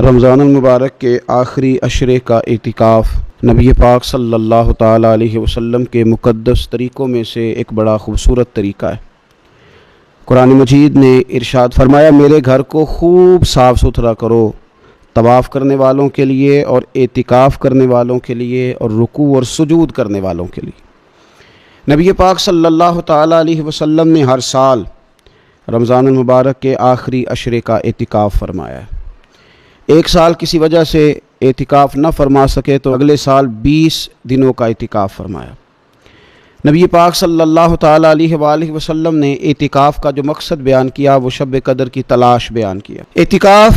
رمضان المبارک کے آخری عشرے کا اعتکاف نبی پاک صلی اللہ تعالیٰ علیہ وسلم کے مقدس طریقوں میں سے ایک بڑا خوبصورت طریقہ ہے۔ قرآن مجید نے ارشاد فرمایا، میرے گھر کو خوب صاف ستھرا کرو، طواف کرنے والوں کے لیے اور اعتکاف کرنے والوں کے لیے اور رکوع اور سجود کرنے والوں کے لیے۔ نبی پاک صلی اللہ تعالیٰ علیہ وسلم نے ہر سال رمضان المبارک کے آخری عشرے کا اعتکاف فرمایا ہے۔ ایک سال کسی وجہ سے اعتکاف نہ فرما سکے تو اگلے سال 20 دنوں کا اعتکاف فرمایا۔ نبی پاک صلی اللہ تعالیٰ علیہ وآلہ وسلم نے اعتکاف کا جو مقصد بیان کیا وہ شب قدر کی تلاش بیان کیا۔ اعتکاف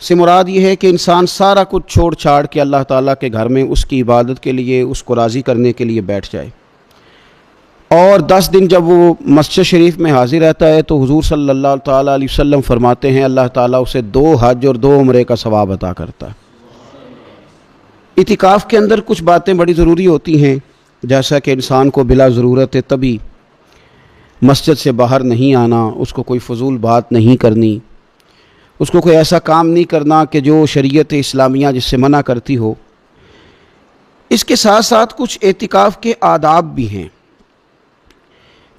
سے مراد یہ ہے کہ انسان سارا کچھ چھوڑ چھاڑ کے اللہ تعالیٰ کے گھر میں اس کی عبادت کے لیے، اس کو راضی کرنے کے لیے بیٹھ جائے، اور 10 دن جب وہ مسجد شریف میں حاضر رہتا ہے تو حضور صلی اللہ تعالیٰ علیہ وسلم فرماتے ہیں اللہ تعالیٰ اسے 2 حج اور 2 عمرے کا ثواب عطا کرتا ہے۔ اعتکاف کے اندر کچھ باتیں بڑی ضروری ہوتی ہیں، جیسا کہ انسان کو بلا ضرورت طبی مسجد سے باہر نہیں آنا، اس کو کوئی فضول بات نہیں کرنی، اس کو کوئی ایسا کام نہیں کرنا کہ جو شریعت اسلامیہ جس سے منع کرتی ہو۔ اس کے ساتھ ساتھ کچھ اعتکاف کے آداب بھی ہیں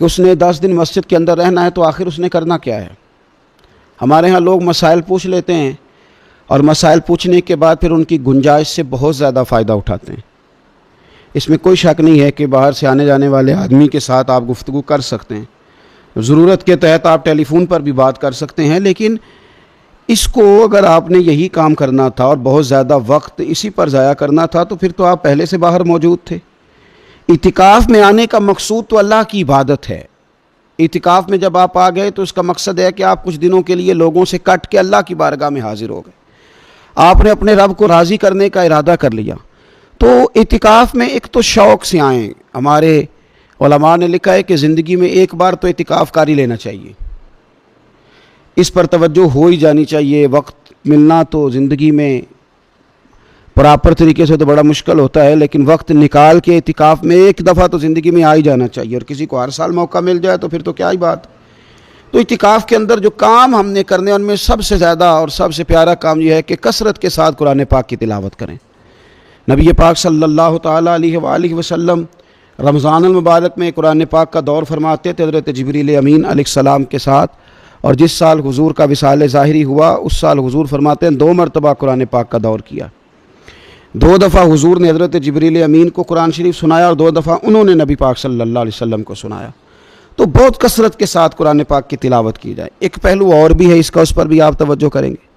کہ اس نے 10 دن مسجد کے اندر رہنا ہے تو آخر اس نے کرنا کیا ہے۔ ہمارے ہاں لوگ مسائل پوچھ لیتے ہیں اور مسائل پوچھنے کے بعد پھر ان کی گنجائش سے بہت زیادہ فائدہ اٹھاتے ہیں۔ اس میں کوئی شک نہیں ہے کہ باہر سے آنے جانے والے آدمی کے ساتھ آپ گفتگو کر سکتے ہیں، ضرورت کے تحت آپ ٹیلی فون پر بھی بات کر سکتے ہیں، لیکن اس کو اگر آپ نے یہی کام کرنا تھا اور بہت زیادہ وقت اسی پر ضائع کرنا تھا تو پھر تو آپ پہلے سے باہر موجود تھے۔ اعتکاف میں آنے کا مقصود تو اللہ کی عبادت ہے۔ اعتکاف میں جب آپ آ گئے تو اس کا مقصد ہے کہ آپ کچھ دنوں کے لیے لوگوں سے کٹ کے اللہ کی بارگاہ میں حاضر ہو گئے، آپ نے اپنے رب کو راضی کرنے کا ارادہ کر لیا۔ تو اعتکاف میں ایک تو شوق سے آئیں۔ ہمارے علماء نے لکھا ہے کہ زندگی میں ایک بار تو اعتکاف کاری لینا چاہیے، اس پر توجہ ہو ہی جانی چاہیے۔ وقت ملنا تو زندگی میں پراپر طریقے سے تو بڑا مشکل ہوتا ہے، لیکن وقت نکال کے اعتکاف میں ایک دفعہ تو زندگی میں آ ہی جانا چاہیے، اور کسی کو ہر سال موقع مل جائے تو پھر تو کیا ہی بات۔ تو اعتکاف کے اندر جو کام ہم نے کرنے ان میں سب سے زیادہ اور سب سے پیارا کام یہ ہے کہ کثرت کے ساتھ قرآن پاک کی تلاوت کریں۔ نبی پاک صلی اللہ تعالیٰ علیہ وآلہ وسلم رمضان المبارک میں قرآن پاک کا دور فرماتے تھے حضرت جبریل امین علیہ السلام کے ساتھ، اور جس سال حضور کا وصال ظاہری ہوا اس سال حضور فرماتے ہیں 2 مرتبہ قرآن پاک کا دور کیا۔ 2 دفعہ حضور نے حضرت جبریل امین کو قرآن شریف سنایا اور 2 دفعہ انہوں نے نبی پاک صلی اللہ علیہ وسلم کو سنایا۔ تو بہت کثرت کے ساتھ قرآن پاک کی تلاوت کی جائے۔ ایک پہلو اور بھی ہے اس کا، اس پر بھی آپ توجہ کریں گے۔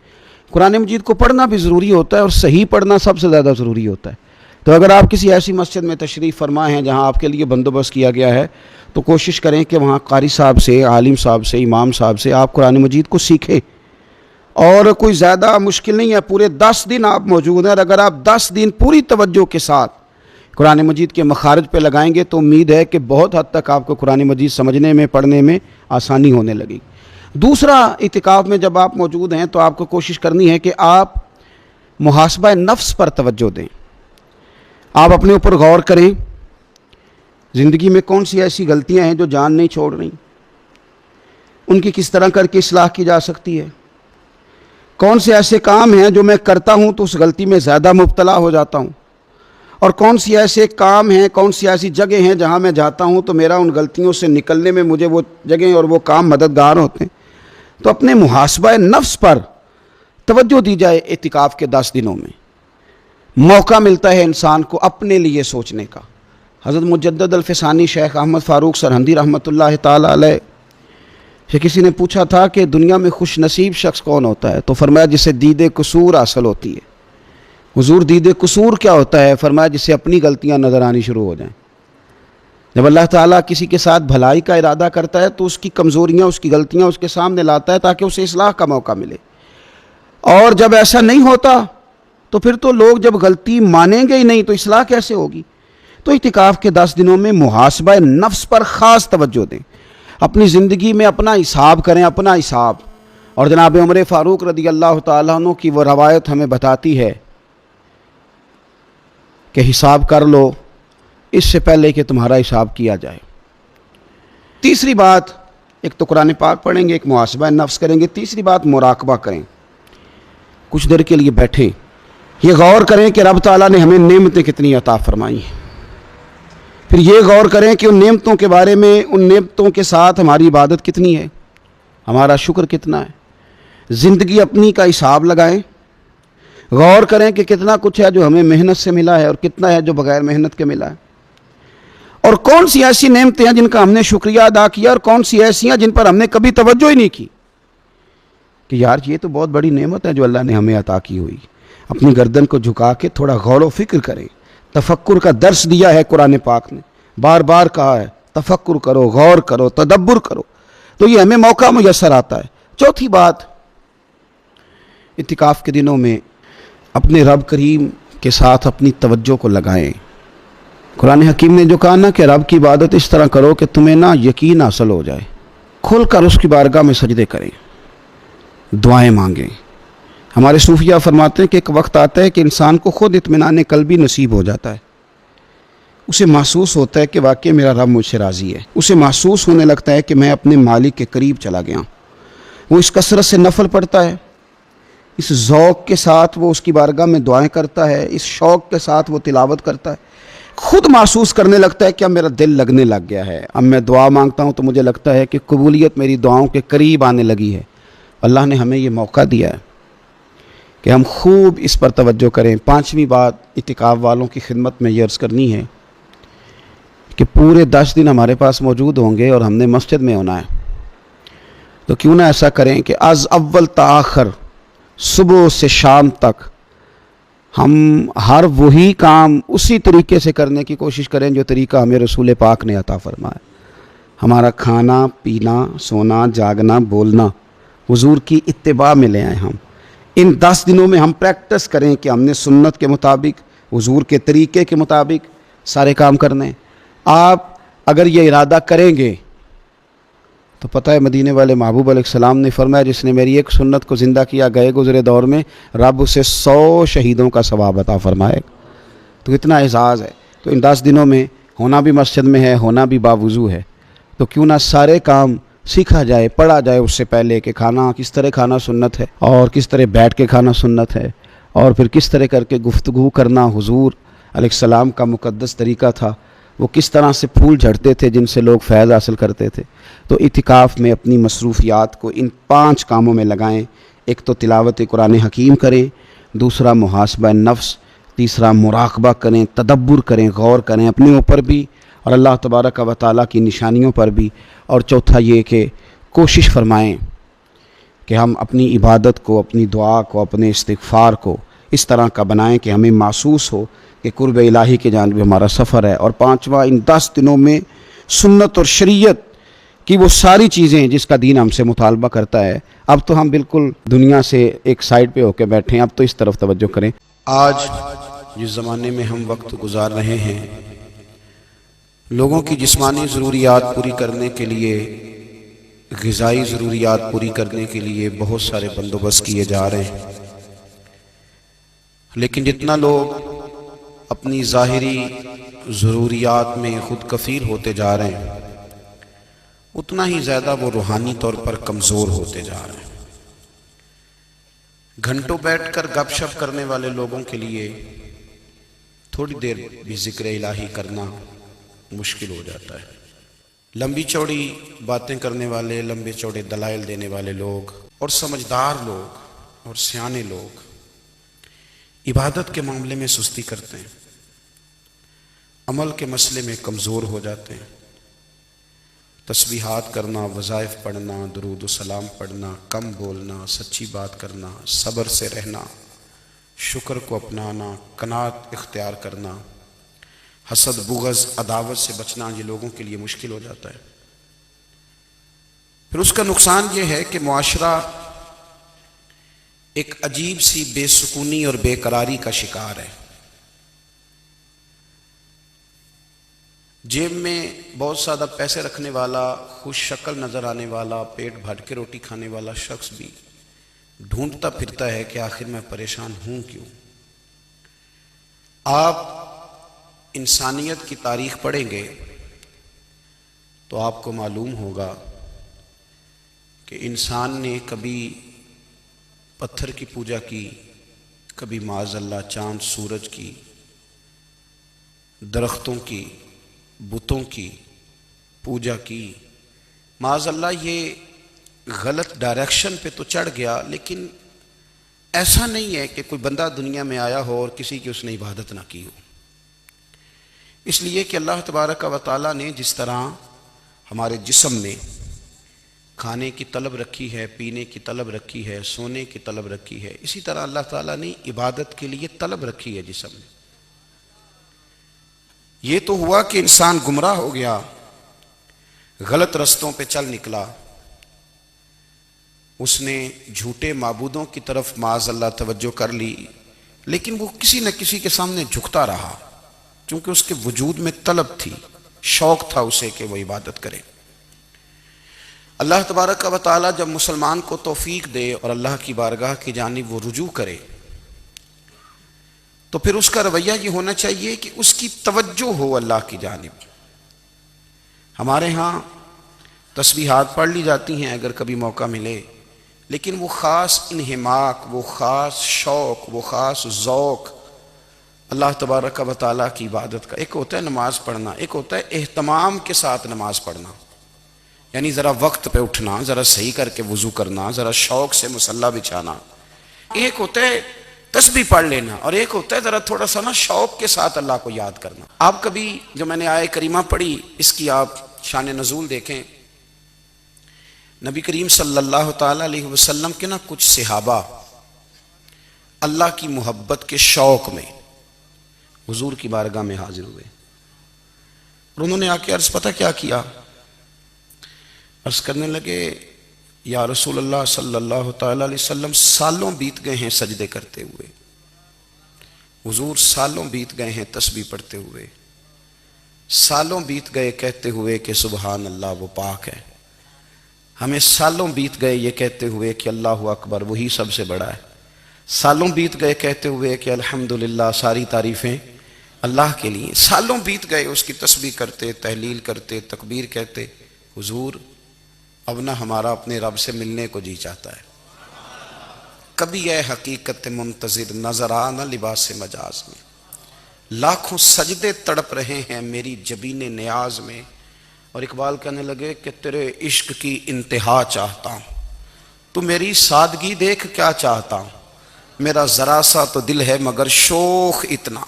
قرآن مجید کو پڑھنا بھی ضروری ہوتا ہے اور صحیح پڑھنا سب سے زیادہ ضروری ہوتا ہے۔ تو اگر آپ کسی ایسی مسجد میں تشریف فرما ہیں جہاں آپ کے لیے بندوبست کیا گیا ہے تو کوشش کریں کہ وہاں قاری صاحب سے، عالم صاحب سے، امام صاحب سے آپ قرآن مجید کو سیکھیں، اور کوئی زیادہ مشکل نہیں ہے۔ پورے 10 دن آپ موجود ہیں، اور اگر آپ 10 دن پوری توجہ کے ساتھ قرآن مجید کے مخارج پہ لگائیں گے تو امید ہے کہ بہت حد تک آپ کو قرآن مجید سمجھنے میں، پڑھنے میں آسانی ہونے لگی۔ دوسرا، اعتکاف میں جب آپ موجود ہیں تو آپ کو کوشش کرنی ہے کہ آپ محاسبہ نفس پر توجہ دیں۔ آپ اپنے اوپر غور کریں، زندگی میں کون سی ایسی غلطیاں ہیں جو جان نہیں چھوڑ رہی، ان کی کس طرح کر کے اصلاح کی جا سکتی ہے۔ کون سے ایسے کام ہیں جو میں کرتا ہوں تو اس غلطی میں زیادہ مبتلا ہو جاتا ہوں، اور کون سی ایسے کام ہیں، کون سی ایسی جگہ ہیں جہاں میں جاتا ہوں تو میرا ان غلطیوں سے نکلنے میں مجھے وہ جگہیں اور وہ کام مددگار ہوتے ہیں۔ تو اپنے محاسبہ نفس پر توجہ دی جائے۔ اعتکاف کے 10 دنوں میں موقع ملتا ہے انسان کو اپنے لیے سوچنے کا۔ حضرت مجدد الفسانی شیخ احمد فاروق سرہندی رحمۃ اللہ تعالیٰ علیہ سے کسی نے پوچھا تھا کہ دنیا میں خوش نصیب شخص کون ہوتا ہے، تو فرمایا جسے دید قصور حاصل ہوتی ہے۔ حضور دید قصور کیا ہوتا ہے؟ فرمایا جسے اپنی غلطیاں نظر آنی شروع ہو جائیں۔ جب اللہ تعالیٰ کسی کے ساتھ بھلائی کا ارادہ کرتا ہے تو اس کی کمزوریاں، اس کی غلطیاں اس کے سامنے لاتا ہے تاکہ اسے اصلاح کا موقع ملے، اور جب ایسا نہیں ہوتا تو پھر تو لوگ جب غلطی مانیں گے ہی نہیں تو اصلاح کیسے ہوگی۔ تو اعتکاف کے 10 دنوں میں محاسبہ نفس پر خاص توجہ دیں، اپنی زندگی میں اپنا حساب کریں، اپنا حساب۔ اور جناب عمر فاروق رضی اللہ تعالیٰ عنہ کی وہ روایت ہمیں بتاتی ہے کہ حساب کر لو اس سے پہلے کہ تمہارا حساب کیا جائے۔ تیسری بات، ایک تو قرآن پاک پڑھیں گے، ایک محاسبہ نفس کریں گے، تیسری بات مراقبہ کریں۔ کچھ دیر کے لیے بیٹھیں, یہ غور کریں کہ رب تعالیٰ نے ہمیں نعمتیں کتنی عطا فرمائی ہیں. پھر یہ غور کریں کہ ان نعمتوں کے بارے میں, ان نعمتوں کے ساتھ ہماری عبادت کتنی ہے, ہمارا شکر کتنا ہے. زندگی اپنی کا حساب لگائیں, غور کریں کہ کتنا کچھ ہے جو ہمیں محنت سے ملا ہے اور کتنا ہے جو بغیر محنت کے ملا ہے, اور کون سی ایسی نعمتیں ہیں جن کا ہم نے شکریہ ادا کیا اور کون سی ایسی ہیں جن پر ہم نے کبھی توجہ ہی نہیں کی کہ یار یہ تو بہت بڑی نعمت ہے جو اللہ نے ہمیں عطا کی ہوئی. اپنی گردن کو جھکا کے تھوڑا غور و فکر کریں. تفکر کا درس دیا ہے قرآن پاک نے, بار بار کہا ہے تفکر کرو, غور کرو, تدبر کرو, تو یہ ہمیں موقع میسر آتا ہے. چوتھی بات, اعتکاف کے دنوں میں اپنے رب کریم کے ساتھ اپنی توجہ کو لگائیں. قرآن حکیم نے جو کہا نا کہ رب کی عبادت اس طرح کرو کہ تمہیں نا یقین حاصل ہو جائے, کھل کر اس کی بارگاہ میں سجدے کریں, دعائیں مانگیں. ہمارے صوفیہ فرماتے ہیں کہ ایک وقت آتا ہے کہ انسان کو خود اطمینان قلبی نصیب ہو جاتا ہے. اسے محسوس ہوتا ہے کہ واقعی میرا رب مجھ سے راضی ہے. اسے محسوس ہونے لگتا ہے کہ میں اپنے مالک کے قریب چلا گیا. وہ اس کثرت سے نفل پڑھتا ہے, اس ذوق کے ساتھ وہ اس کی بارگاہ میں دعائیں کرتا ہے, اس شوق کے ساتھ وہ تلاوت کرتا ہے. خود محسوس کرنے لگتا ہے کہ اب میرا دل لگنے لگ گیا ہے, اب میں دعا مانگتا ہوں تو مجھے لگتا ہے کہ قبولیت میری دعاؤں کے قریب آنے لگی ہے. اللہ نے ہمیں یہ موقع دیا ہے کہ ہم خوب اس پر توجہ کریں. پانچویں بات اعتکاف والوں کی خدمت میں یہ عرض کرنی ہے کہ پورے 10 دن ہمارے پاس موجود ہوں گے اور ہم نے مسجد میں ہونا ہے, تو کیوں نہ ایسا کریں کہ از اول تا آخر, صبح سے شام تک ہم ہر وہی کام اسی طریقے سے کرنے کی کوشش کریں جو طریقہ ہمیں رسول پاک نے عطا فرمایا. ہمارا کھانا پینا, سونا, جاگنا, بولنا حضور کی اتباع میں لے آئیں. ہم ان 10 دنوں میں ہم پریکٹس کریں کہ ہم نے سنت کے مطابق, حضور کے طریقے کے مطابق سارے کام کرنے. آپ اگر یہ ارادہ کریں گے تو پتہ ہے مدینے والے محبوب علیہ السلام نے فرمایا جس نے میری ایک سنت کو زندہ کیا گئے گزرے دور میں رب اسے 100 شہیدوں کا ثواب عطا فرمائے. تو اتنا اعزاز ہے. تو ان 10 دنوں میں ہونا بھی مسجد میں ہے, ہونا بھی باوضو ہے, تو کیوں نہ سارے کام سیکھا جائے, پڑھا جائے اس سے پہلے کہ کھانا کس طرح کھانا سنت ہے, اور کس طرح بیٹھ کے کھانا سنت ہے, اور پھر کس طرح کر کے گفتگو کرنا حضور علیہ السلام کا مقدس طریقہ تھا, وہ کس طرح سے پھول جھڑتے تھے جن سے لوگ فیض حاصل کرتے تھے. تو اعتکاف میں اپنی مصروفیات کو ان 5 کاموں میں لگائیں. ایک تو تلاوت قرآن حکیم کریں, دوسرا محاسبہ نفس, تیسرا مراقبہ کریں, تدبر کریں, غور کریں اپنے اوپر بھی اور اللہ تبارک و تعالیٰ کی نشانیوں پر بھی, اور چوتھا یہ کہ کوشش فرمائیں کہ ہم اپنی عبادت کو, اپنی دعا کو, اپنے استغفار کو اس طرح کا بنائیں کہ ہمیں محسوس ہو کہ قرب الہی کے جانب ہمارا سفر ہے. اور پانچواں, ان 10 دنوں میں سنت اور شریعت کی وہ ساری چیزیں جس کا دین ہم سے مطالبہ کرتا ہے. اب تو ہم بالکل دنیا سے ایک سائڈ پہ ہو کے بیٹھے ہیں, اب تو اس طرف توجہ کریں. آج جس زمانے میں ہم وقت گزار رہے ہیں, لوگوں کی جسمانی ضروریات پوری کرنے کے لیے, غذائی ضروریات پوری کرنے کے لیے بہت سارے بندوبست کیے جا رہے ہیں, لیکن جتنا لوگ اپنی ظاہری ضروریات میں خود کفیل ہوتے جا رہے ہیں اتنا ہی زیادہ وہ روحانی طور پر کمزور ہوتے جا رہے ہیں. گھنٹوں بیٹھ کر گپ شپ کرنے والے لوگوں کے لیے تھوڑی دیر بھی ذکر الہی کرنا مشکل ہو جاتا ہے. لمبی چوڑی باتیں کرنے والے, لمبے چوڑے دلائل دینے والے لوگ اور سمجھدار لوگ اور سیانے لوگ عبادت کے معاملے میں سستی کرتے ہیں, عمل کے مسئلے میں کمزور ہو جاتے ہیں. تسبیحات کرنا, وظائف پڑھنا, درود و سلام پڑھنا, کم بولنا, سچی بات کرنا, صبر سے رہنا, شکر کو اپنانا, قناعت اختیار کرنا, حسد, بغض, عداوت سے بچنا, یہ لوگوں کے لیے مشکل ہو جاتا ہے. پھر اس کا نقصان یہ ہے کہ معاشرہ ایک عجیب سی بے سکونی اور بے قراری کا شکار ہے. جیب میں بہت زیادہ پیسے رکھنے والا, خوش شکل نظر آنے والا, پیٹ بھر کے روٹی کھانے والا شخص بھی ڈھونڈتا پھرتا ہے کہ آخر میں پریشان ہوں کیوں. آپ انسانیت کی تاریخ پڑھیں گے تو آپ کو معلوم ہوگا کہ انسان نے کبھی پتھر کی پوجا کی، کبھی معاذ اللہ چاند سورج کی، درختوں کی، بتوں کی پوجا کی، معاذ اللہ یہ غلط ڈائریکشن پہ تو چڑھ گیا، لیکن ایسا نہیں ہے کہ کوئی بندہ دنیا میں آیا ہو اور کسی کی اس نے عبادت نہ کی ہو۔ اس لیے کہ اللہ تبارک و تعالیٰ نے جس طرح ہمارے جسم میں کھانے کی طلب رکھی ہے، پینے کی طلب رکھی ہے، سونے کی طلب رکھی ہے، اسی طرح اللہ تعالیٰ نے عبادت کے لیے طلب رکھی ہے جسم میں۔ یہ تو ہوا کہ انسان گمراہ ہو گیا، غلط رستوں پہ چل نکلا، اس نے جھوٹے معبودوں کی طرف معاذ اللہ توجہ کر لی، لیکن وہ کسی نہ کسی کے سامنے جھکتا رہا، چونکہ اس کے وجود میں طلب تھی، شوق تھا اسے کہ وہ عبادت کرے۔ اللہ تبارک و تعالیٰ جب مسلمان کو توفیق دے اور اللہ کی بارگاہ کی جانب وہ رجوع کرے، تو پھر اس کا رویہ یہ ہونا چاہیے کہ اس کی توجہ ہو اللہ کی جانب۔ ہمارے ہاں تسبیحات پڑھ لی جاتی ہیں اگر کبھی موقع ملے، لیکن وہ خاص انہماک، وہ خاص شوق، وہ خاص ذوق اللہ تبارک و تعالیٰ کی عبادت کا۔ ایک ہوتا ہے نماز پڑھنا، ایک ہوتا ہے اہتمام کے ساتھ نماز پڑھنا، یعنی ذرا وقت پہ اٹھنا، ذرا صحیح کر کے وضو کرنا، ذرا شوق سے مصلی بچھانا۔ ایک ہوتا ہے تسبیح پڑھ لینا، اور ایک ہوتا ہے ذرا تھوڑا سا نا شوق کے ساتھ اللہ کو یاد کرنا۔ آپ کبھی جو میں نے آیہ کریمہ پڑھی اس کی آپ شان نزول دیکھیں، نبی کریم صلی اللہ تعالی علیہ وسلم کے نا کچھ صحابہ اللہ کی محبت کے شوق میں حضور کی بارگاہ میں حاضر ہوئے، اور انہوں نے آ کے عرض پتہ کیا کیا؟ عرض کرنے لگے یا رسول اللہ صلی اللہ تعالی علیہ وسلم، سالوں بیت گئے ہیں سجدے کرتے ہوئے، حضور سالوں بیت گئے ہیں تسبیح پڑھتے ہوئے، سالوں بیت گئے کہتے ہوئے کہ سبحان اللہ وہ پاک ہے، ہمیں سالوں بیت گئے یہ کہتے ہوئے کہ اللہ اکبر وہی سب سے بڑا ہے، سالوں بیت گئے کہتے ہوئے کہ الحمدللہ ساری تعریفیں اللہ کے لیے، سالوں بیت گئے اس کی تسبیح کرتے، تحلیل کرتے، تکبیر کہتے۔ حضور اب نہ ہمارا اپنے رب سے ملنے کو جی چاہتا ہے، کبھی اے حقیقت منتظر نظر آ نہ لباس مجاز میں، لاکھوں سجدے تڑپ رہے ہیں میری جبین نیاز میں۔ اور اقبال کہنے لگے کہ تیرے عشق کی انتہا چاہتا ہوں، تو میری سادگی دیکھ کیا چاہتا ہوں، میرا ذرا سا تو دل ہے مگر شوق اتنا،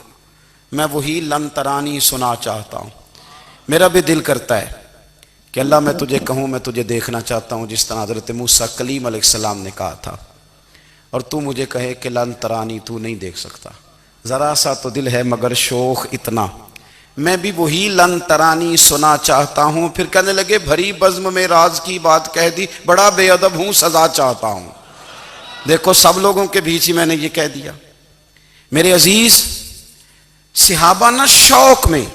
میں وہی لن ترانی سنا چاہتا ہوں۔ میرا بھی دل کرتا ہے کہ اللہ میں تجھے کہوں میں تجھے دیکھنا چاہتا ہوں، جس طرح حضرت موسیٰ کلیم علیہ السلام نے کہا تھا، اور تو مجھے کہے کہ لن ترانی تو نہیں دیکھ سکتا، ذرا سا تو دل ہے مگر شوق اتنا، میں بھی وہی لن ترانی سنا چاہتا ہوں۔ پھر کہنے لگے بھری بزم میں راز کی بات کہہ دی، بڑا بے ادب ہوں سزا چاہتا ہوں۔ دیکھو سب لوگوں کے بیچ ہی میں نے یہ کہہ دیا۔ میرے عزیز صحابہ نہ شوق میں،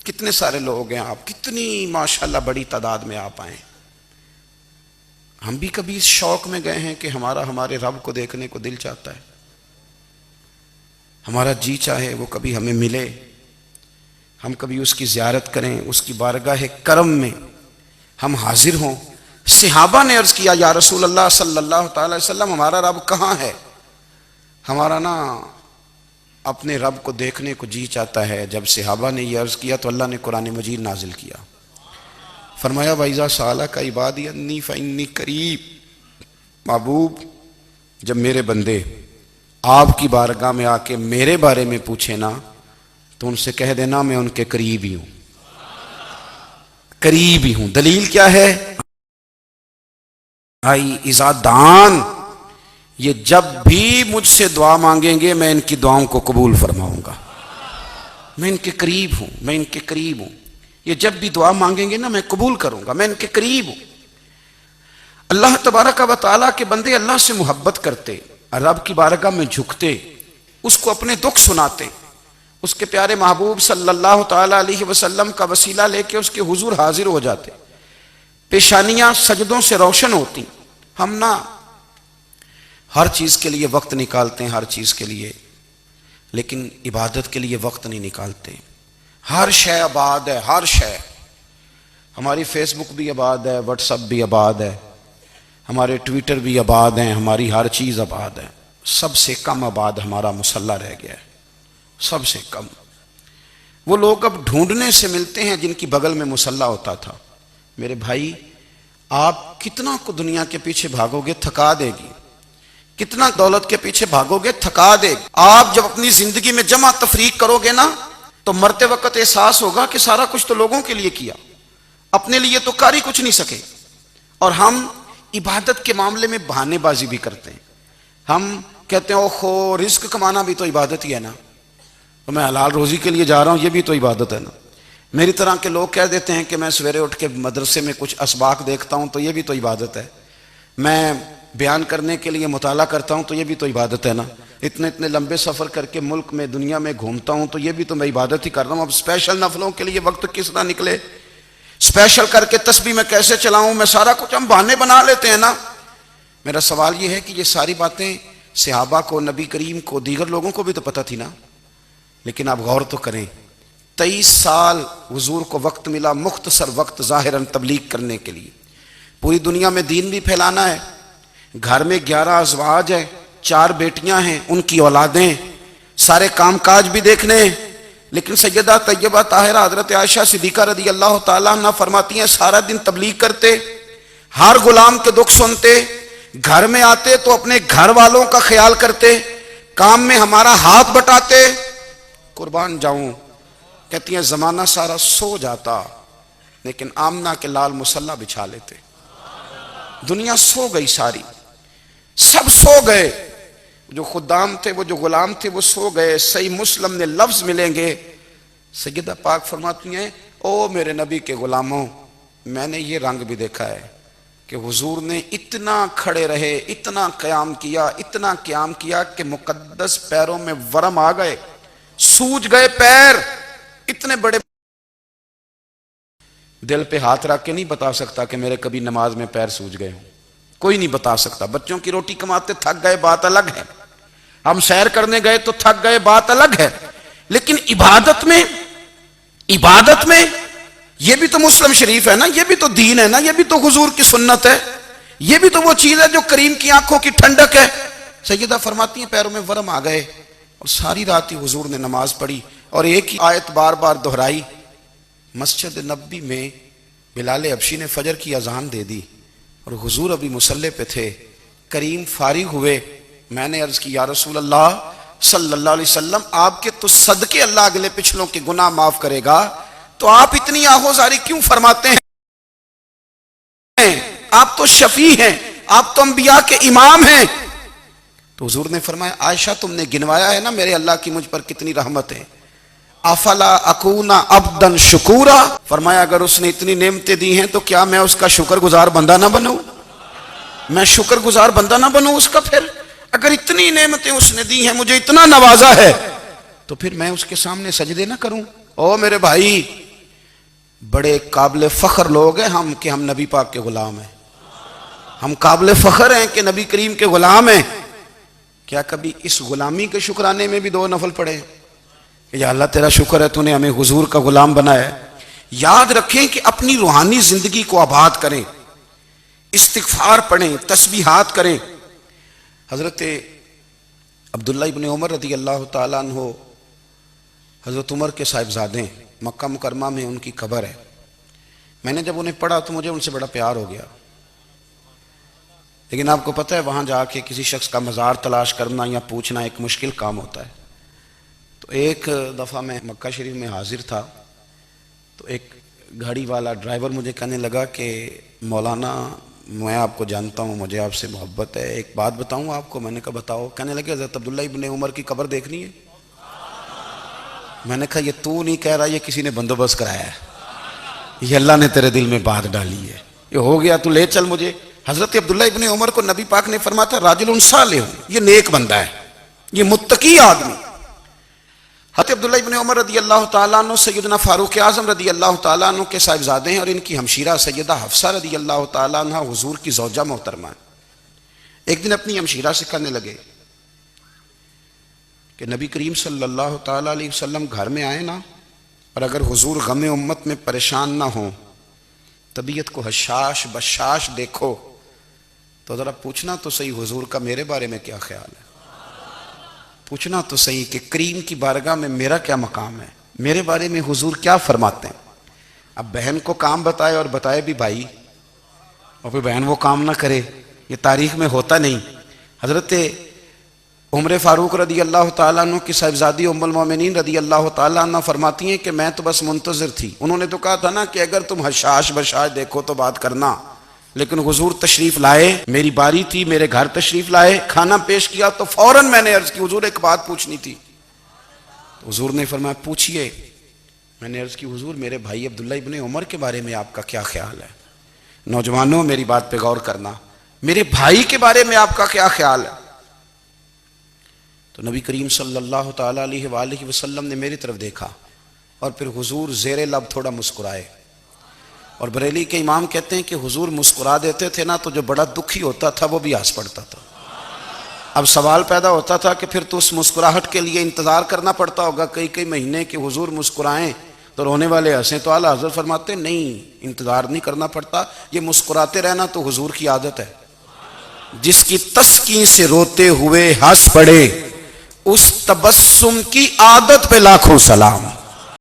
کتنے سارے لوگ ہیں آپ، کتنی ماشاءاللہ بڑی تعداد میں آپ آئیں، ہم بھی کبھی اس شوق میں گئے ہیں کہ ہمارے رب کو دیکھنے کو دل چاہتا ہے، ہمارا جی چاہے وہ کبھی ہمیں ملے، ہم کبھی اس کی زیارت کریں، اس کی بارگاہ کرم میں ہم حاضر ہوں۔ صحابہ نے عرض کیا یا رسول اللہ صلی اللہ تعالی وسلم ہمارا رب کہاں ہے؟ ہمارا نا اپنے رب کو دیکھنے کو جی چاہتا ہے۔ جب صحابہ نے یہ عرض کیا تو اللہ نے قرآن مجید نازل کیا، فرمایا وَإِذَا سَأَلَكَ عِبَادِي أَنِّي فَإِنِّي قَرِيبٌ، محبوب جب میرے بندے آپ کی بارگاہ میں آ کے میرے بارے میں پوچھے نا تو ان سے کہہ دینا میں ان کے قریب ہی ہوں، قریب ہی ہوں۔ دلیل کیا ہے؟ اذا دان، یہ جب بھی مجھ سے دعا مانگیں گے میں ان کی دعاؤں کو قبول فرماؤں گا، میں ان کے قریب ہوں، میں ان کے قریب ہوں، یہ جب بھی دعا مانگیں گے نا میں قبول کروں گا، میں ان کے قریب ہوں۔ اللہ تبارک و تعالیٰ کے بندے اللہ سے محبت کرتے، رب کی بارگاہ میں جھکتے، اس کو اپنے دکھ سناتے، اس کے پیارے محبوب صلی اللہ تعالی علیہ وسلم کا وسیلہ لے کے اس کے حضور حاضر ہو جاتے، پیشانیاں سجدوں سے روشن ہوتی۔ ہم نہ ہر چیز کے لیے وقت نکالتے ہیں، ہر چیز کے لیے، لیکن عبادت کے لیے وقت نہیں نکالتے۔ ہر شے آباد ہے، ہر شے، ہماری فیس بک بھی آباد ہے، واٹس ایپ بھی آباد ہے، ہمارے ٹویٹر بھی آباد ہیں، ہماری ہر چیز آباد ہے، سب سے کم آباد ہمارا مصلی رہ گیا ہے، سب سے کم۔ وہ لوگ اب ڈھونڈنے سے ملتے ہیں جن کی بغل میں مصلی ہوتا تھا۔ میرے بھائی، آپ کتنا کو دنیا کے پیچھے بھاگو گے تھکا دے گی، کتنا دولت کے پیچھے بھاگو گے تھکا دے گی۔ آپ جب اپنی زندگی میں جمع تفریق کرو گے نا تو مرتے وقت احساس ہوگا کہ سارا کچھ تو لوگوں کے لیے کیا، اپنے لیے تو کر ہی کچھ نہیں سکے۔ اور ہم عبادت کے معاملے میں بہانے بازی بھی کرتے ہیں۔ ہم کہتے ہیں اوہو رزق کمانا بھی تو عبادت ہی ہے نا، تو میں حلال روزی کے لیے جا رہا ہوں، یہ بھی تو عبادت ہے نا۔ میری طرح کے لوگ کہہ دیتے ہیں کہ میں سویرے اٹھ کے مدرسے میں کچھ اسباق دیکھتا ہوں تو یہ بھی تو عبادت ہے، میں بیان کرنے کے لیے مطالعہ کرتا ہوں تو یہ بھی تو عبادت ہے نا، اتنے لمبے سفر کر کے ملک میں دنیا میں گھومتا ہوں تو یہ بھی تو میں عبادت ہی کر رہا ہوں۔ اب اسپیشل نفلوں کے لیے وقت کس طرح نکلے، اسپیشل کر کے تسبیح میں کیسے چلاؤں، میں سارا کچھ ہم بہانے بنا لیتے ہیں نا۔ میرا سوال یہ ہے کہ یہ ساری باتیں صحابہ کو، نبی کریم کو، دیگر لوگوں کو بھی تو پتہ تھی نا، لیکن آپ غور تو کریں، 23 سال حضور کو وقت ملا، مختصر وقت ظاہراً تبلیغ کرنے کے لیے، پوری دنیا میں دین بھی پھیلانا ہے۔ گھر میں 11 ازواج ہیں، 4 بیٹیاں ہیں، ان کی اولادیں، سارے کام کاج بھی دیکھنے ہیں۔ لیکن سیدہ طیبہ طاہرہ حضرت عائشہ صدیقہ رضی اللہ تعالیٰ عنہ فرماتی ہیں سارا دن تبلیغ کرتے، ہر غلام کے دکھ سنتے، گھر میں آتے تو اپنے گھر والوں کا خیال کرتے، کام میں ہمارا ہاتھ بٹاتے۔ قربان جاؤں، کہتی ہیں زمانہ سارا سو جاتا لیکن آمنہ کے لال مصلی بچھا لیتے۔ دنیا سو گئی، ساری سب سو گئے، جو خدام تھے، وہ جو غلام تھے، وہ سو گئے۔ صحیح مسلم میں لفظ ملیں گے، سیدہ پاک فرماتی ہیں او میرے نبی کے غلاموں، میں نے یہ رنگ بھی دیکھا ہے کہ حضور نے اتنا کھڑے رہے، اتنا قیام کیا، اتنا قیام کیا کہ مقدس پیروں میں ورم آ گئے، سوج گئے پیر، اتنے بڑے۔ دل پہ ہاتھ رکھ کے نہیں بتا سکتا کہ میرے کبھی نماز میں پیر سوج گئے ہوں، کوئی نہیں بتا سکتا۔ بچوں کی روٹی کماتے تھک گئے بات الگ ہے، ہم سیر کرنے گئے تو تھک گئے بات الگ ہے، لیکن عبادت میں یہ بھی تو مسلم شریف ہے نا، یہ بھی تو دین ہے نا، یہ بھی تو حضور کی سنت ہے، یہ بھی تو وہ چیز ہے جو کریم کی آنکھوں کی ٹھنڈک ہے۔ سیدہ فرماتی ہیں پیروں میں ورم آ گئے، اور ساری رات ہی حضور نے نماز پڑھی اور ایک ہی آیت بار بار دہرائی۔ مسجد نبوی میں بلال حبشی نے فجر کی اذان دے دی اور حضور ابھی مصلی پہ تھے، کریم فارغ ہوئے۔ میں نے عرض کی یا رسول اللہ صلی اللہ علیہ وسلم، آپ کے تو صدقے اللہ اگلے پچھلوں کے گناہ معاف کرے گا، تو آپ اتنی آہوزاری کیوں فرماتے ہیں؟ آپ تو شفیع ہیں، آپ تو انبیاء کے امام ہیں۔ تو حضور نے فرمایا عائشہ تم نے گنوایا ہے نا میرے اللہ کی مجھ پر کتنی رحمت ہے، افلا اکون عبدا شکورا، فرمایا اگر اس نے اتنی نعمتیں دی ہیں تو کیا میں اس کا شکر گزار بندہ نہ بنوں، میں شکر گزار بندہ نہ بنوں اس کا؟ پھر اگر اتنی نعمتیں اس نے دی ہیں، مجھے اتنا نوازا ہے، تو پھر میں اس کے سامنے سجدے نہ کروں؟ او میرے بھائی، بڑے قابل فخر لوگ ہیں ہم کہ ہم نبی پاک کے غلام ہیں، ہم قابل فخر ہیں کہ نبی کریم کے غلام ہیں۔ کیا کبھی اس غلامی کے شکرانے میں بھی 2 نفل پڑھے کہ یا اللہ تیرا شکر ہے تو نے ہمیں حضور کا غلام بنایا ہے؟ یاد رکھیں کہ اپنی روحانی زندگی کو آباد کریں، استغفار پڑھیں، تسبیحات کریں۔ حضرت عبداللہ ابن عمر رضی اللہ تعالیٰ عنہ حضرت عمر کے صاحبزادے ہیں، مکہ مکرمہ میں ان کی قبر ہے۔ میں نے جب انہیں پڑھا تو مجھے ان سے بڑا پیار ہو گیا، لیکن آپ کو پتہ ہے وہاں جا کے کسی شخص کا مزار تلاش کرنا یا پوچھنا ایک مشکل کام ہوتا ہے۔ تو ایک دفعہ میں مکہ شریف میں حاضر تھا تو ایک گاڑی والا ڈرائیور مجھے کہنے لگا کہ مولانا میں آپ کو جانتا ہوں، مجھے آپ سے محبت ہے، ایک بات بتاؤں آپ کو؟ میں نے کہا بتاؤ۔ کہنے لگے حضرت عبداللہ ابن عمر کی قبر دیکھنی ہے۔ میں نے کہا یہ تو نہیں کہہ رہا، یہ کسی نے بندوبست کرایا ہے، یہ اللہ نے تیرے دل میں بات ڈالی ہے، یہ ہو گیا تو لے چل مجھے۔ حضرت عبداللہ ابن عمر کو نبی پاک نے فرمایا تھا راجل صالح، یہ نیک بندہ ہے، یہ متقی آدمی۔ حضرت عبداللہ ابن عمر رضی اللہ تعالیٰ عنہ سیدنا فاروق اعظم رضی اللہ تعالیٰ عنہ کے صاحبزادے ہیں، اور ان کی ہمشیرہ سیدہ حفصہ رضی اللہ تعالیٰ عنہ حضور کی زوجہ محترمہ ہیں۔ ایک دن اپنی ہمشیرہ سے کہنے لگے کہ نبی کریم صلی اللہ تعالیٰ علیہ وسلم گھر میں آئے نا، اور اگر حضور غم امت میں پریشان نہ ہوں، طبیعت کو حشاش بشاش دیکھو تو ذرا پوچھنا تو صحیح حضور کا میرے بارے میں کیا خیال ہے، پوچھنا تو صحیح کہ کریم کی بارگاہ میں میرا کیا مقام ہے، میرے بارے میں حضور کیا فرماتے ہیں۔ اب بہن کو کام بتائے اور بتائے بھی بھائی، اور پھر بہن وہ کام نہ کرے، یہ تاریخ میں ہوتا نہیں۔ حضرت عمر فاروق رضی اللہ تعالیٰ عنہ کی صاحبزادی ام المومنین رضی اللہ تعالیٰ عنہ فرماتی ہیں کہ میں تو بس منتظر تھی، انہوں نے تو کہا تھا نا کہ اگر تم حشاش بشاش دیکھو تو بات کرنا، لیکن حضور تشریف لائے، میری باری تھی، میرے گھر تشریف لائے، کھانا پیش کیا تو فوراً میں نے عرض کی حضور ایک بات پوچھنی تھی۔ حضور نے فرمایا پوچھئے۔ میں نے عرض کی حضور میرے بھائی عبداللہ ابن عمر کے بارے میں آپ کا کیا خیال ہے؟ نوجوانوں میری بات پہ غور کرنا، میرے بھائی کے بارے میں آپ کا کیا خیال ہے؟ تو نبی کریم صلی اللہ تعالیٰ علیہ وآلہ وسلم نے میری طرف دیکھا اور پھر حضور زیر لب تھوڑا مسکرائے، اور بریلی کے امام کہتے ہیں کہ حضور مسکرا دیتے تھے نا تو جو بڑا دکھی ہوتا تھا وہ بھی ہنس پڑتا تھا۔ اب سوال پیدا ہوتا تھا کہ پھر تو اس مسکراہٹ کے لیے انتظار کرنا پڑتا ہوگا کئی مہینے کہ حضور مسکرائیں تو رونے والے ہنسیں، تو اعلیٰ حضرت فرماتے نہیں، انتظار نہیں کرنا پڑتا، یہ مسکراتے رہنا تو حضور کی عادت ہے۔ جس کی تسکین سے روتے ہوئے ہنس پڑے اس تبسم کی عادت پہ لاکھوں سلام۔